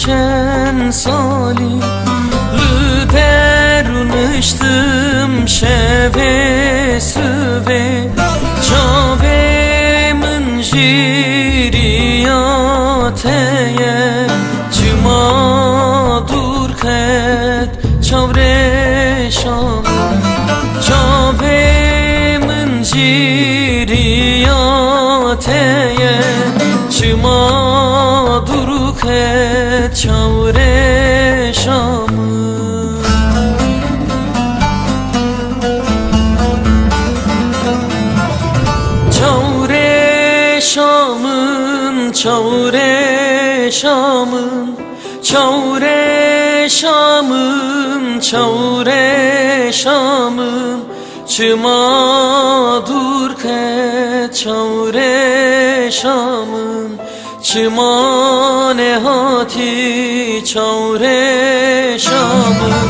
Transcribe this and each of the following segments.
geçen sali derunuştum şeve süve çave min jiriyateye cima dur khet çavre şam çave min jiriyateye cima dur khet çavre şam çavre şamın çavre şamın çavre şamın çıma dur khet çavre şamın çıma nehati çavre şamın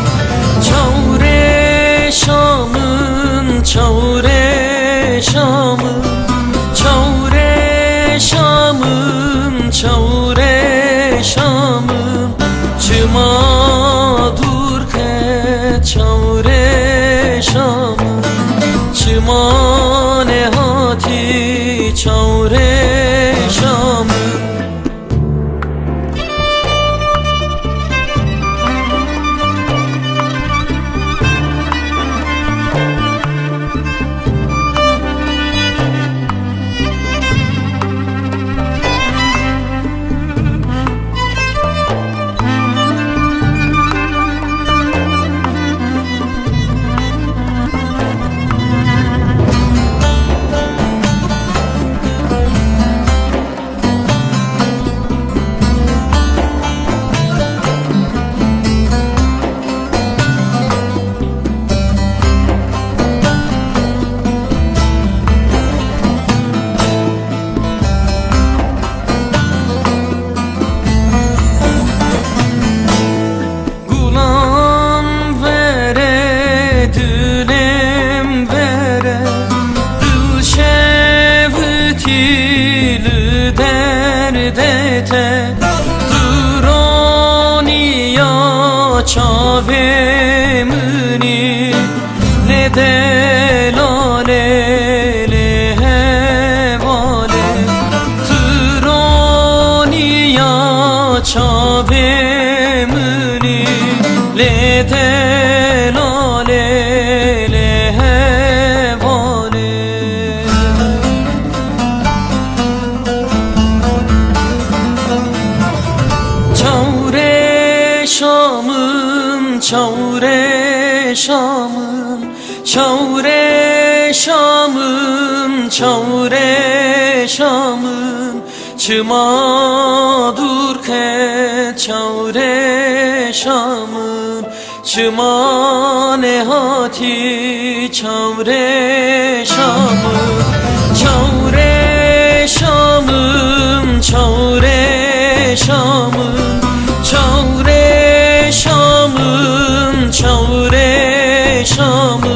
çavre şamın çavre şamın çavre şamın çavre şamın çıma dur khet çavre şamın çıma nehati çavre şamın derdete duraniya çave muni ne delale le hevale duraniya çave muni le delale le hevale şamın çavre şamın çavre şamın çavre şamın çıma dur khet çavre şamın çıma nehati çavre şamın çavre şamın çavre şamın çavre şamın çavre şamın